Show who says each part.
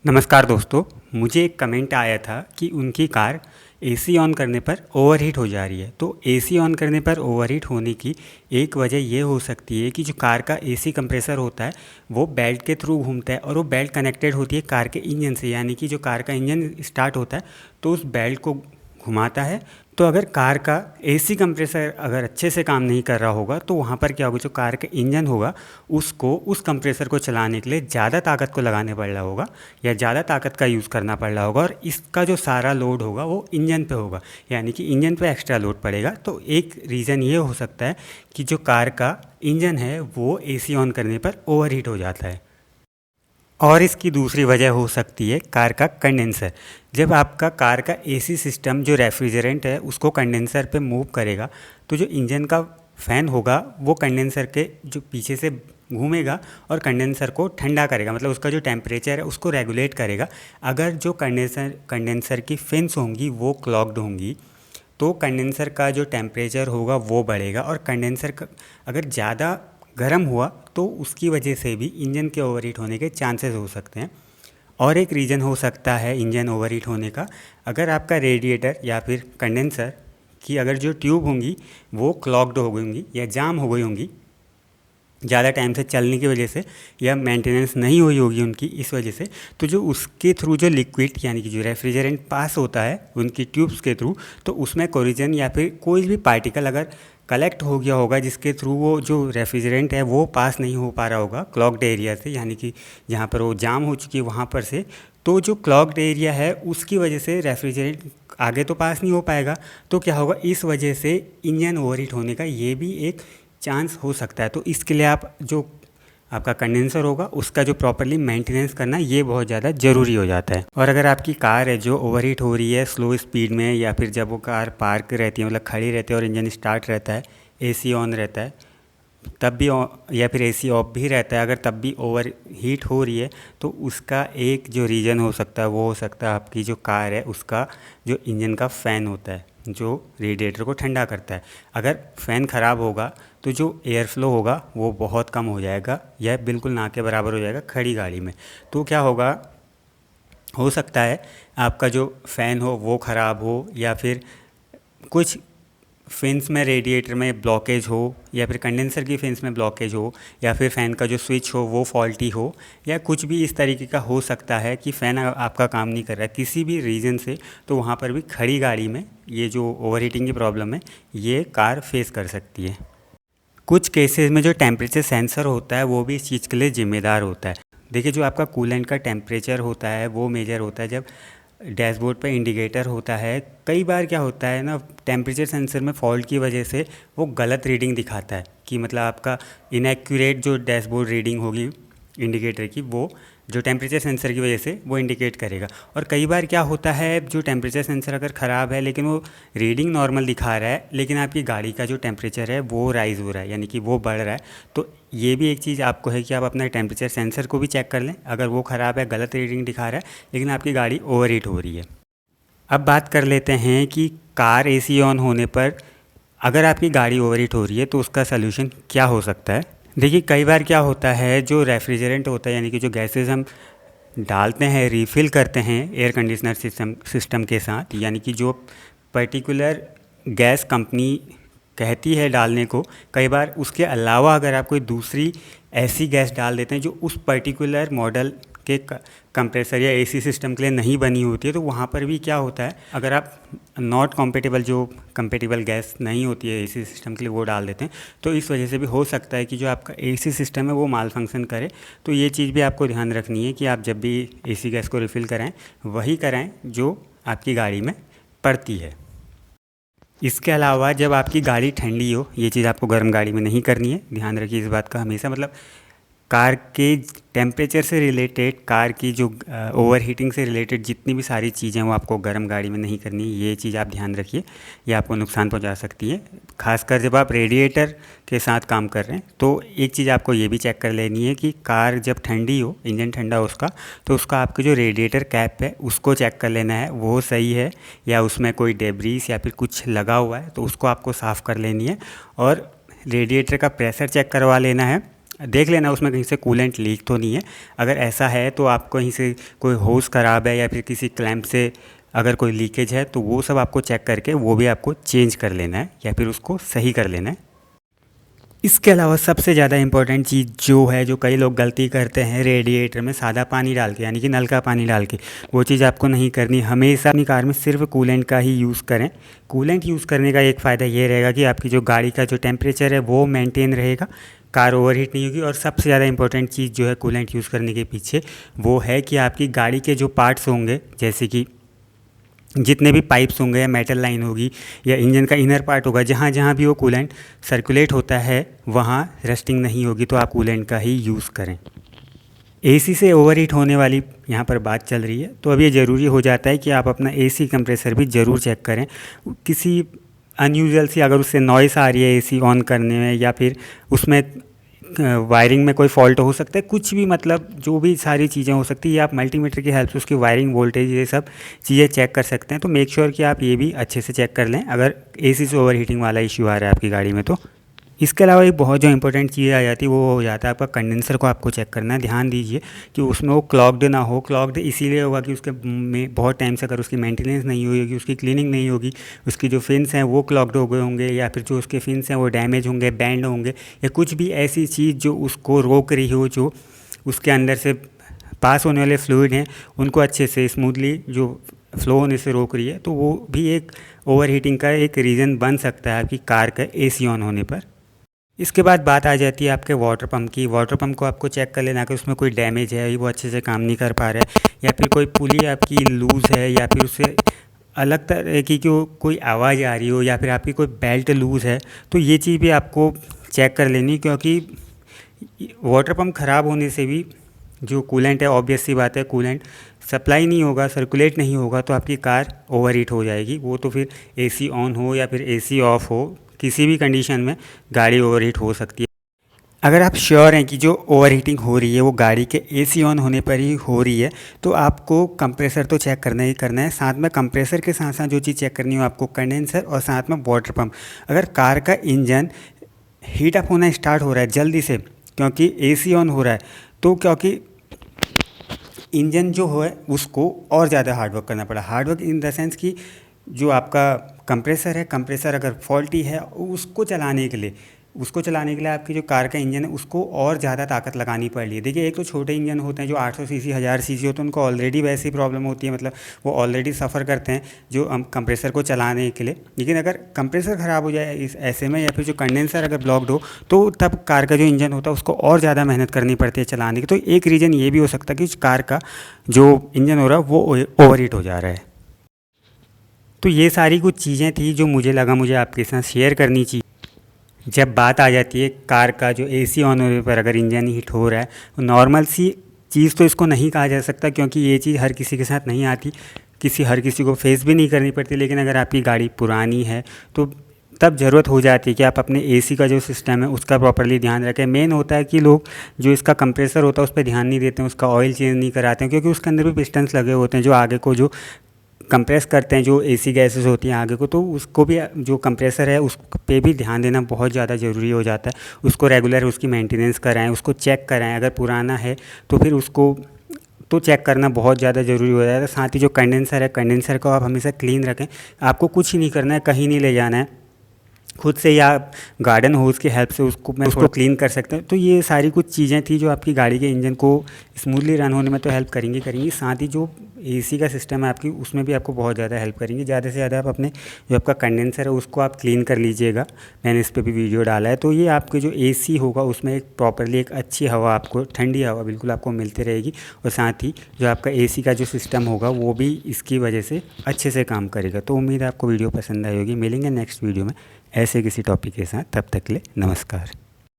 Speaker 1: नमस्कार दोस्तों। मुझे एक कमेंट आया था कि उनकी कार एसी ऑन करने पर ओवरहीट हो जा रही है। तो एसी ऑन करने पर ओवरहीट होने की एक वजह ये हो सकती है कि जो कार का एसी कंप्रेसर होता है वो बेल्ट के थ्रू घूमता है और वो बेल्ट कनेक्टेड होती है कार के इंजन से, यानी कि जो कार का इंजन स्टार्ट होता है तो उस बेल्ट को घुमाता है। तो अगर कार का एसी कंप्रेसर अगर अच्छे से काम नहीं कर रहा होगा तो वहाँ पर क्या होगा, जो कार का इंजन होगा उसको उस कंप्रेसर को चलाने के लिए ज़्यादा ताकत को लगाने पड़ रहा होगा या ज़्यादा ताकत का यूज़ करना पड़ रहा होगा और इसका जो सारा लोड होगा वो इंजन पे होगा, यानी कि इंजन पे एक्स्ट्रा लोड पड़ेगा। तो एक रीज़न ये हो सकता है कि जो कार का इंजन है वो एसी ऑन करने पर ओवरहीट हो जाता है। और इसकी दूसरी वजह हो सकती है कार का कंडेंसर। जब आपका कार का एसी सिस्टम जो रेफ्रिजरेंट है उसको कंडेंसर पे मूव करेगा तो जो इंजन का फ़ैन होगा वो कंडेंसर के जो पीछे से घूमेगा और कंडेंसर को ठंडा करेगा, मतलब उसका जो टेम्परेचर है उसको रेगुलेट करेगा। अगर जो कंडेंसर की फिन्स होंगी वो क्लॉग्ड होंगी तो कंडेंसर का जो टेम्परेचर होगा वो बढ़ेगा और कंडेंसर का अगर ज़्यादा गर्म हुआ तो उसकी वजह से भी इंजन के ओवरहीट होने के चांसेस हो सकते हैं। और एक रीज़न हो सकता है इंजन ओवरहीट होने का, अगर आपका रेडिएटर या फिर कंडेंसर की अगर जो ट्यूब होंगी वो क्लॉग्ड हो गई होंगी या जाम हो गई होंगी ज़्यादा टाइम से चलने की वजह से या मेंटेनेंस नहीं हुई होगी उनकी, इस वजह से तो जो उसके थ्रू जो लिक्विड यानी कि जो रेफ्रिजरेंट पास होता है उनकी ट्यूब्स के थ्रू, तो उसमें कोरिजन या फिर कोई भी पार्टिकल अगर कलेक्ट हो गया होगा जिसके थ्रू वो जो रेफ्रिजरेंट है वो पास नहीं हो पा रहा होगा क्लॉग्ड एरिया से, यानी कि जहाँ पर वो जाम हो चुकी है वहाँ पर से, तो जो क्लॉग्ड एरिया है उसकी वजह से रेफ्रिजरेंट आगे तो पास नहीं हो पाएगा। तो क्या होगा, इस वजह से इंजन ओवरहीट होने का ये भी एक चांस हो सकता है। तो इसके लिए आप जो आपका कंडेंसर होगा उसका जो प्रॉपरली मेंटेनेंस करना ये बहुत ज़्यादा ज़रूरी हो जाता है। और अगर आपकी कार है जो ओवरहीट हो रही है स्लो स्पीड में या फिर जब वो कार पार्क रहती है मतलब खड़ी रहती है और इंजन स्टार्ट रहता है, एसी ऑन रहता है तब भी या फिर एसी ऑफ भी रहता है, अगर तब भी ओवर हीट हो रही है तो उसका एक जो रीज़न हो सकता है वो हो सकता है आपकी जो कार है उसका जो इंजन का फ़ैन होता है जो रेडिएटर को ठंडा करता है। अगर फ़ैन ख़राब होगा तो जो एयर फ्लो होगा वो बहुत कम हो जाएगा या बिल्कुल ना के बराबर हो जाएगा खड़ी गाड़ी में। तो क्या होगा, हो सकता है आपका जो फ़ैन हो वो ख़राब हो या फिर कुछ फिन्स में रेडिएटर में ब्लॉकेज हो या फिर कंडेंसर की फिन्स में ब्लॉकेज हो या फिर फ़ैन का जो स्विच हो वो फॉल्टी हो या कुछ भी इस तरीके का हो सकता है कि फ़ैन आपका काम नहीं कर रहा है किसी भी रीज़न से। तो वहाँ पर भी खड़ी गाड़ी में ये जो ओवरहीटिंग की प्रॉब्लम है ये कार फेस कर सकती है। कुछ केसेस में जो टेम्परेचर सेंसर होता है वो भी इस चीज़ के लिए ज़िम्मेदार होता है। देखिए, जो आपका कूलेंट का टेम्परेचर होता है वो मेजर होता है जब डैशबोर्ड पे इंडिकेटर होता है। कई बार क्या होता है ना, टेम्परेचर सेंसर में फॉल्ट की वजह से वो गलत रीडिंग दिखाता है कि मतलब आपका इनएक्यूरेट जो डैशबोर्ड रीडिंग होगी इंडिकेटर की वो जो टेम्परेचर सेंसर की वजह से वो इंडिकेट करेगा। और कई बार क्या होता है, जो टेम्परेचर सेंसर अगर ख़राब है लेकिन वो रीडिंग नॉर्मल दिखा रहा है लेकिन आपकी गाड़ी का जो टेम्परेचर है वो राइज़ हो रहा है, यानी कि वो बढ़ रहा है। तो ये भी एक चीज़ आपको है कि आप अपना टेम्परेचर सेंसर को भी चेक कर लें, अगर वो ख़राब है गलत रीडिंग दिखा रहा है लेकिन आपकी गाड़ी ओवरहीट हो रही है। अब बात कर लेते हैं कि कार एसी ऑन होने पर अगर आपकी गाड़ी ओवरहीट हो रही है तो उसका सलूशन क्या हो सकता है। देखिए, कई बार क्या होता है, जो रेफ्रिजरेंट होता है यानी कि जो गैसेस हम डालते हैं रिफ़िल करते हैं एयर कंडीशनर सिस्टम के साथ, यानी कि जो पर्टिकुलर गैस कंपनी कहती है डालने को, कई बार उसके अलावा अगर आप कोई दूसरी ऐसी गैस डाल देते हैं जो उस पर्टिकुलर मॉडल के कंप्रेसर या एसी सिस्टम के लिए नहीं बनी होती है, तो वहाँ पर भी क्या होता है, अगर आप नॉट कॉम्पेटिबल जो कंपेटिबल गैस नहीं होती है एसी सिस्टम के लिए वो डाल देते हैं तो इस वजह से भी हो सकता है कि जो आपका एसी सिस्टम है वो माल फंक्शन करे। तो ये चीज़ भी आपको ध्यान रखनी है कि आप जब भी एसी गैस को रिफ़िल कराएं वही कराएं जो आपकी गाड़ी में पड़ती है। इसके अलावा जब आपकी गाड़ी ठंडी हो, ये चीज़ आपको गर्म गाड़ी में नहीं करनी है, ध्यान रखिए इस बात का हमेशा। मतलब कार के टेम्परेचर से रिलेटेड, कार की जो ओवर हीटिंग से रिलेटेड जितनी भी सारी चीज़ें वो आपको गर्म गाड़ी में नहीं करनी, ये चीज़ आप ध्यान रखिए, ये आपको नुकसान पहुंचा सकती है। खासकर जब आप रेडिएटर के साथ काम कर रहे हैं तो एक चीज़ आपको ये भी चेक कर लेनी है कि कार जब ठंडी हो, इंजन ठंडा हो उसका, तो उसका आपका जो रेडिएटर कैप है उसको चेक कर लेना है वो सही है या उसमें कोई डेब्रीस या फिर कुछ लगा हुआ है तो उसको आपको साफ़ कर लेनी है। और रेडिएटर का प्रेशर चेक करवा लेना है। देख लेना उसमें कहीं से कूलेंट लीक तो नहीं है। अगर ऐसा है तो आप कहीं से कोई होस ख़राब है या फिर किसी क्लैंप से अगर कोई लीकेज है तो वो सब आपको चेक करके वो भी आपको चेंज कर लेना है या फिर उसको सही कर लेना है। इसके अलावा सबसे ज़्यादा इम्पोर्टेंट चीज़ जो है, जो कई लोग गलती करते हैं, रेडिएटर में सादा पानी डाल के, यानी कि नल का पानी डाल के, वो चीज़ आपको नहीं करनी। हमेशा अपनी कार में सिर्फ कूलेंट का ही यूज़ करें। कूलेंट यूज़ करने का एक फ़ायदा ये रहेगा कि आपकी जो गाड़ी का जो टेम्परेचर है वो मेंटेन रहेगा, कार ओवरहीट नहीं होगी। और सबसे ज़्यादा इंपॉर्टेंट चीज़ जो है कूलेंट यूज़ करने के पीछे, वो है कि आपकी गाड़ी के जो पार्ट्स होंगे, जैसे कि जितने भी पाइप्स होंगे या मेटल लाइन होगी या इंजन का इनर पार्ट होगा, जहाँ जहाँ भी वो कूलेंट सर्कुलेट होता है वहाँ रस्टिंग नहीं होगी, तो आप कूलेंट का ही यूज़ करें। एसी से ओवरहीट होने वाली यहाँ पर बात चल रही है, तो अब ये ज़रूरी हो जाता है कि आप अपना एसी कंप्रेसर भी ज़रूर चेक करें। किसी अनयूजुअल सी अगर उससे नॉइस आ रही है एसी ऑन करने में, या फिर उसमें वायरिंग में कोई फॉल्ट हो सकता है, कुछ भी, मतलब जो भी सारी चीज़ें हो सकती है, आप मल्टीमीटर की हेल्प से उसकी वायरिंग, वोल्टेज, ये सब चीज़ें चेक कर सकते हैं। तो मेक श्योर कि आप ये भी अच्छे से चेक कर लें अगर एसी से ओवर हीटिंग वाला इशू आ रहा है आपकी गाड़ी में। तो इसके अलावा एक बहुत जो इंपॉर्टेंट चीज़ आ जाती है वो हो जाता है आपका कंडेंसर को आपको चेक करना है। ध्यान दीजिए कि उसमें वो क्लॉग्ड ना हो। क्लॉग्ड इसीलिए होगा कि उसके में बहुत टाइम से अगर उसकी मेंटेनेंस नहीं हुई होगी, उसकी क्लीनिंग नहीं होगी, उसकी जो फिन्स हैं वो क्लॉग्ड हो गए होंगे, या फिर जो उसके फिन्स हैं वो डैमेज होंगे, बैंड होंगे, या कुछ भी ऐसी चीज़ जो उसको रोक रही हो, जो उसके अंदर से पास होने वाले फ्लूइड हैं उनको अच्छे से स्मूथली जो फ्लो होने से रोक रही है, तो वो भी एक ओवर हीटिंग का एक रीज़न बन सकता है आपकी कार का एसी ऑन होने पर। इसके बाद बात आ जाती है आपके वाटर पंप की। वाटर पंप को आपको चेक कर लेना कि उसमें कोई डैमेज है, वो अच्छे से काम नहीं कर पा रहा है, या फिर कोई पुली आपकी लूज़ है, या फिर उससे अलग तरह की कोई आवाज़ आ रही हो, या फिर आपकी कोई बेल्ट लूज़ है, तो ये चीज़ भी आपको चेक कर लेनी। क्योंकि वाटर पंप ख़राब होने से भी जो कूलेंट है, ऑब्वियस सी बात है, कूलेंट सप्लाई नहीं होगा, सर्कुलेट नहीं होगा, तो आपकी कार ओवरहीट हो जाएगी। वो तो फिर एसी ऑन हो या फिर एसी ऑफ हो, किसी भी कंडीशन में गाड़ी ओवरहीट हो सकती है। अगर आप श्योर हैं कि जो ओवरहीटिंग हो रही है वो गाड़ी के एसी ऑन होने पर ही हो रही है, तो आपको कंप्रेसर तो चेक करना ही करना है। साथ में कंप्रेसर के साथ साथ जो चीज़ चेक करनी हो आपको कंडेंसर और साथ में वाटर पंप। अगर कार का इंजन हीट अप होना स्टार्ट हो रहा है जल्दी से क्योंकि एसी ऑन हो रहा है, तो क्योंकि इंजन जो है उसको और ज़्यादा हार्डवर्क करना पड़ा। हार्डवर्क इन द सेंस कि जो आपका कंप्रेसर है, कंप्रेसर अगर फॉल्टी है, उसको चलाने के लिए आपकी जो कार का इंजन है उसको और ज़्यादा ताकत लगानी पड़ रही है। देखिए, एक तो छोटे इंजन होते हैं जो 800 सीसी 1000 सीसी होते हैं, उनको ऑलरेडी वैसे ही प्रॉब्लम होती है, मतलब वो ऑलरेडी सफ़र करते हैं जो कंप्रेसर को चलाने के लिए। लेकिन अगर कंप्रेसर ख़राब हो जाए इस ऐसे में, या फिर जो कंडेंसर अगर ब्लॉक्ड हो, तो तब कार का जो इंजन होता है उसको और ज़्यादा मेहनत करनी पड़ती है चलाने की। तो एक रीज़न ये भी हो सकता है कि कार का जो इंजन हो रहा है वो ओवरहीट हो जा रहा है। तो ये सारी कुछ चीज़ें थी जो मुझे लगा मुझे आपके साथ शेयर करनी चाहिए। जब बात आ जाती है कार का जो एसी ऑन होने पर अगर इंजन हीट हो रहा है, तो नॉर्मल सी चीज़ तो इसको नहीं कहा जा सकता, क्योंकि ये चीज़ हर किसी के साथ नहीं आती, हर किसी को फेस भी नहीं करनी पड़ती। लेकिन अगर आपकी गाड़ी पुरानी है तो तब ज़रूरत हो जाती है कि आप अपने एसी का जो सिस्टम है उसका प्रॉपर्ली ध्यान रखें। मेन होता है कि लोग जो इसका कंप्रेसर होता है उस पर ध्यान नहीं देते हैं, उसका ऑयल चेंज नहीं कराते हैं, क्योंकि उसके अंदर भी पिस्टन्स लगे होते हैं जो आगे को जो कंप्रेस करते हैं, जो एसी गैसेस होती हैं आगे को, तो उसको भी जो कंप्रेसर है उस पे भी ध्यान देना बहुत ज़्यादा ज़रूरी हो जाता है। उसको रेगुलर उसकी मेंटेनेंस कराएं, उसको चेक कराएं। अगर पुराना है तो फिर उसको तो चेक करना बहुत ज़्यादा ज़रूरी हो जाता है। साथ ही जो कंडेंसर है, कंडेंसर को आप हमेशा क्लीन रखें। आपको कुछ ही नहीं करना है, कहीं नहीं ले जाना है, खुद से या गार्डन होज की हेल्प से उसको क्लीन कर सकते हैं। तो ये सारी कुछ चीज़ें थी जो आपकी गाड़ी के इंजन को स्मूथली रन होने में तो हेल्प करेंगी। साथ ही जो एसी का सिस्टम है आपकी, उसमें भी आपको बहुत ज़्यादा हेल्प करेंगी। ज़्यादा से ज़्यादा आप अपने जो आपका कंडेंसर है उसको आप क्लीन कर लीजिएगा। मैंने इस पर भी वीडियो डाला है। तो ये आपके जो एसी होगा उसमें एक प्रॉपरली एक अच्छी हवा, आपको ठंडी हवा बिल्कुल आपको मिलती रहेगी। और साथ ही जो आपका एसी का जो सिस्टम होगा वो भी इसकी वजह से अच्छे से काम करेगा। तो उम्मीद है आपको वीडियो पसंद आई होगी। मिलेंगे नेक्स्ट वीडियो में ऐसे किसी टॉपिक के साथ। तब तक के लिए नमस्कार।